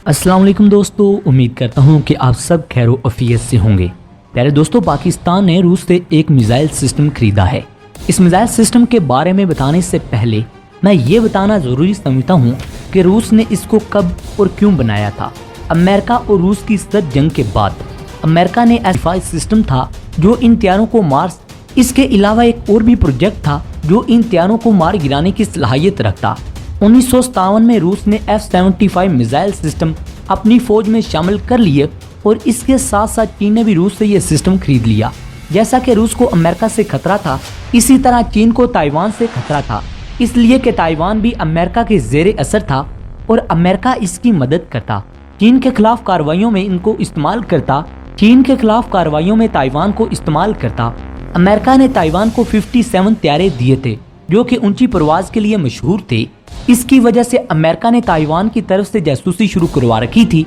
अस्सलाम वालेकुम दोस्तों, उम्मीद करता हूँ कि आप सब खैर आफियत से होंगे। प्यारे दोस्तों, पाकिस्तान ने रूस से एक मिसाइल सिस्टम खरीदा है। इस मिसाइल सिस्टम के बारे में बताने से पहले मैं ये बताना ज़रूरी समझता हूँ कि रूस ने इसको कब और क्यों बनाया था। अमेरिका और रूस की सर्द जंग के बाद अमेरिका ने S-5 सिस्टम था जो इन तैयारों को मार, इसके अलावा एक और भी प्रोजेक्ट था जो इन तैयारों को मार गिराने की सलाहियत रखता। 1957 में रूस ने F-75 मिसाइल सिस्टम अपनी फौज में शामिल कर लिए और इसके साथ साथ चीन ने भी रूस से यह सिस्टम खरीद लिया। जैसा कि रूस को अमेरिका से खतरा था, इसी तरह चीन को ताइवान से खतरा था, इसलिए कि ताइवान भी अमेरिका के ज़ेरे असर था और अमेरिका इसकी मदद करता। चीन के खिलाफ कार्रवाइयों में इनको इस्तेमाल करता, चीन के खिलाफ कार्रवाइयों में ताइवान को इस्तेमाल करता। अमेरिका ने ताइवान को 57 तैयारे दिए थे जो कि ऊंची परवाज के लिए मशहूर थे। इसकी वजह से अमेरिका ने ताइवान की तरफ से जासूसी शुरू करवा रखी थी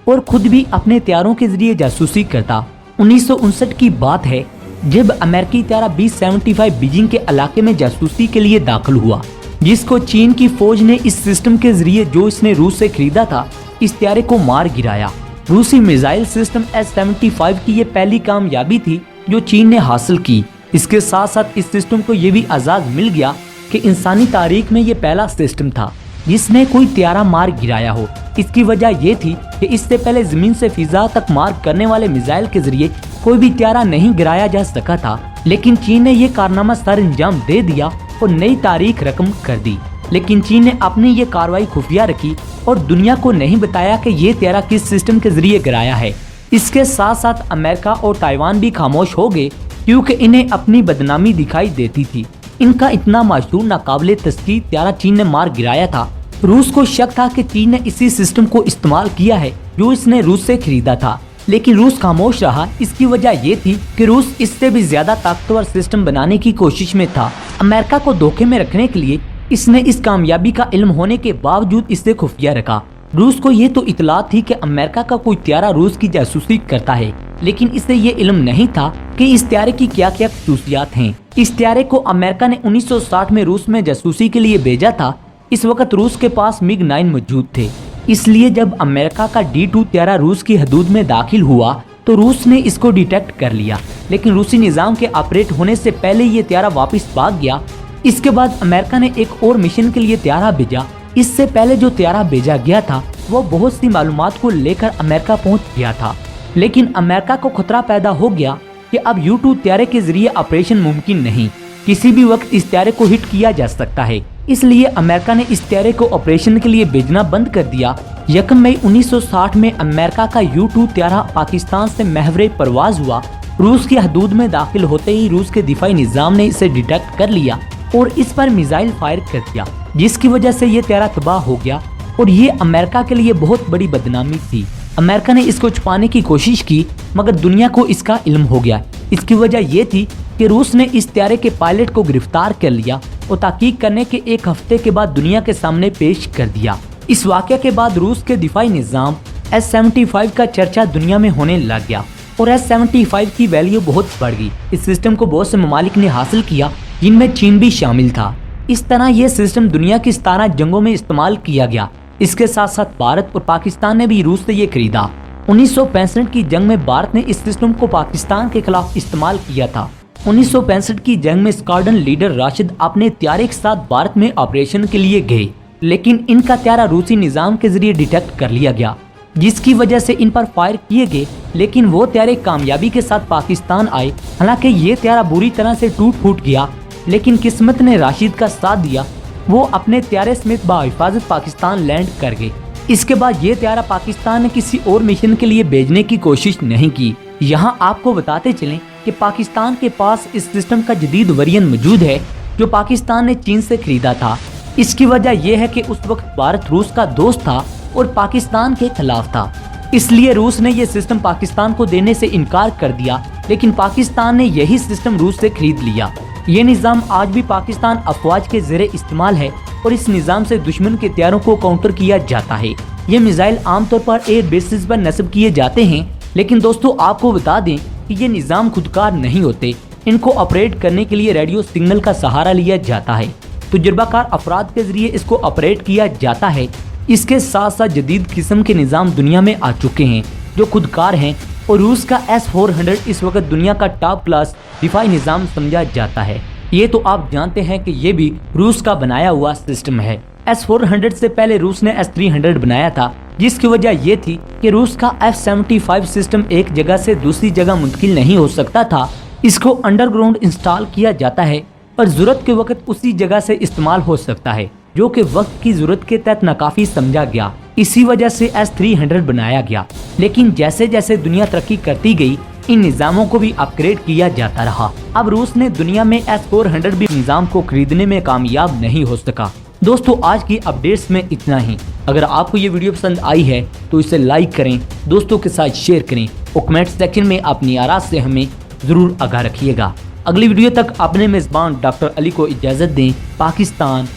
और खुद भी अपने तैयारों के जरिए जासूसी करता। 1959 की बात है जब अमेरिकी तैयारा B-75 बीजिंग के इलाके में जासूसी के लिए दाखिल हुआ, जिसको चीन की फौज ने इस सिस्टम के जरिए जो इसने रूस से खरीदा था, इस तैयारे को मार गिराया। रूसी मिसाइल सिस्टम S-75 की ये पहली कामयाबी थी जो चीन ने हासिल की। इसके साथ साथ इस सिस्टम को ये भी आजाद मिल गया कि इंसानी तारीख में ये पहला सिस्टम था जिसने कोई तैयारा मार गिराया हो। इसकी वजह ये थी कि इससे पहले जमीन से फिजा तक मार करने वाले मिसाइल के जरिए कोई भी तैयारा नहीं गिराया जा सका था, लेकिन चीन ने ये कारनामा सर अंजाम दे दिया और नई तारीख रकम कर दी। लेकिन चीन ने अपनी ये कार्रवाई खुफिया रखी और दुनिया को नहीं बताया कि ये तैयारा किस सिस्टम के जरिए गिराया है। इसके साथ साथ अमेरिका और ताइवान भी खामोश हो गए क्योंकि इन्हें अपनी बदनामी दिखाई देती थी। इनका इतना मशहूर नाकाबिले तस्कीर तैयारा चीन ने मार गिराया था। रूस को शक था कि चीन ने इसी सिस्टम को इस्तेमाल किया है जो इसने रूस से खरीदा था, लेकिन रूस खामोश रहा। इसकी वजह ये थी कि रूस इससे भी ज्यादा ताकतवर सिस्टम बनाने की कोशिश में था। अमेरिका को धोखे में रखने के लिए इसने इस कामयाबी का इल्म होने के बावजूद इसे खुफिया रखा। रूस को ये तो इतला थी कि अमेरिका का कोई तैयारा रूस की जासूसी करता है, लेकिन इसे ये इल्म नहीं था कि इस तैयारे की क्या क्या खसूसियात हैं। इस तैयारे को अमेरिका ने 1960 में रूस में जासूसी के लिए भेजा था। इस वक्त रूस के पास MiG-9 मौजूद थे, इसलिए जब अमेरिका का D-2 तैयारा रूस की हदूद में दाखिल हुआ तो रूस ने इसको डिटेक्ट कर लिया, लेकिन रूसी निज़ाम के ऑपरेट होने से पहले ये तैयारा वापस भाग गया। इसके बाद अमेरिका ने एक और मिशन के लिए तैयारा भेजा। इससे पहले जो तैयारा भेजा गया था वो बहुत सी मालूमात को लेकर अमेरिका पहुंच गया था, लेकिन अमेरिका को खतरा पैदा हो गया कि अब U-2 तैयारे के जरिए ऑपरेशन मुमकिन नहीं, किसी भी वक्त इस तैयारे को हिट किया जा सकता है। इसलिए अमेरिका ने इस तैयारे को ऑपरेशन के लिए भेजना बंद कर दिया। 1 मई 1960 में अमेरिका का U-2 तैयारा पाकिस्तान से महवरे परवाज हुआ। रूस की हदूद में दाखिल होते ही रूस के दिफाई निज़ाम ने इसे डिटेक्ट कर लिया और इस पर मिसाइल फायर कर दिया, जिसकी वजह से ये तैयारा तबाह हो गया और ये अमेरिका के लिए बहुत बड़ी बदनामी थी। अमेरिका ने इसको छुपाने की कोशिश की मगर दुनिया को इसका इल्म हो गया। इसकी वजह ये थी कि रूस ने इस तैयारे के पायलट को गिरफ्तार कर लिया और तहकीक करने के एक हफ्ते के बाद दुनिया के सामने पेश कर दिया। इस वाक़या के बाद रूस के दिफाई निज़ाम S-75 का चर्चा दुनिया में होने लग गया और S-75 की वैल्यू बहुत बढ़ गई। इस सिस्टम को बहुत से ममालिक ने हासिल किया, जिनमें चीन भी शामिल था। इस तरह ये सिस्टम दुनिया की 17 जंगों में इस्तेमाल किया गया। इसके साथ साथ भारत और पाकिस्तान ने भी रूस से ये खरीदा। 1965 की जंग में भारत ने इस सिस्टम को पाकिस्तान के खिलाफ इस्तेमाल किया था। 1965 की जंग में स्क्वाड्रन लीडर राशिद अपने तैयारे के साथ भारत में ऑपरेशन के लिए गए, लेकिन इनका तैयारा रूसी निज़ाम के जरिए डिटेक्ट कर लिया गया, जिसकी वजह से इन पर फायर किए गए, लेकिन वो तैयारे कामयाबी के साथ पाकिस्तान आए। हालांकि ये तैयारा बुरी तरह से टूट फूट गया, लेकिन किस्मत ने राशिद का साथ दिया। वो अपने तैयारे समेत बाहिफाजत पाकिस्तान लैंड कर गए। इसके बाद ये तैयारा पाकिस्तान ने किसी और मिशन के लिए भेजने की कोशिश नहीं की। यहाँ आपको बताते चलें कि पाकिस्तान के पास इस सिस्टम का जदीद वेरिएंट मौजूद है जो पाकिस्तान ने चीन से खरीदा था। इसकी वजह यह है कि उस वक्त भारत रूस का दोस्त था और पाकिस्तान के खिलाफ था, इसलिए रूस ने यह सिस्टम पाकिस्तान को देने से इनकार कर दिया, लेकिन पाकिस्तान ने यही सिस्टम रूस से खरीद लिया। ये निज़ाम आज भी पाकिस्तान अफवाज के ज़ेरे इस्तेमाल है और इस निज़ाम से दुश्मन के तैयारों को काउंटर किया जाता है। ये मिसाइल आमतौर पर एयर बेसिस पर नस्ब किए जाते हैं, लेकिन दोस्तों आपको बता दें कि ये निज़ाम खुदकार नहीं होते। इनको ऑपरेट करने के लिए रेडियो सिग्नल का सहारा लिया जाता है। तजुर्बाकार अफराद के जरिए इसको ऑपरेट किया जाता है। इसके साथ साथ जदीद किस्म के निज़ाम दुनिया में आ चुके हैं जो खुदकार हैं और रूस का S-400 इस वक्त दुनिया का टॉप क्लास दिफाई निज़ाम समझा जाता है। ये तो आप जानते हैं कि ये भी रूस का बनाया हुआ सिस्टम है। S-400 से पहले रूस ने S-300 बनाया था, जिसकी वजह ये थी कि रूस का F-75 सिस्टम एक जगह से दूसरी जगह मुंतकिल नहीं हो सकता था। इसको अंडरग्राउंड इंस्टॉल किया जाता है और जरूरत के वक्त उसी जगह से इस्तेमाल हो सकता है, जो कि वक्त की जरूरत के तहत नाकाफी समझा गया। इसी वजह से S-300 बनाया गया। लेकिन जैसे जैसे दुनिया तरक्की करती गई, इन निज़ामों को भी अपग्रेड किया जाता रहा। अब रूस ने दुनिया में S-400 भी निज़ाम को खरीदने में कामयाब नहीं हो सका। दोस्तों, आज की अपडेट्स में इतना ही। अगर आपको ये वीडियो पसंद आई है तो इसे लाइक करें, दोस्तों के साथ शेयर करें और कमेंट सेक्शन में अपनी आराज़ से हमें जरूर आगाह रखिएगा। अगली वीडियो तक अपने मेज़बान डॉक्टर अली को इजाज़त दें। पाकिस्तान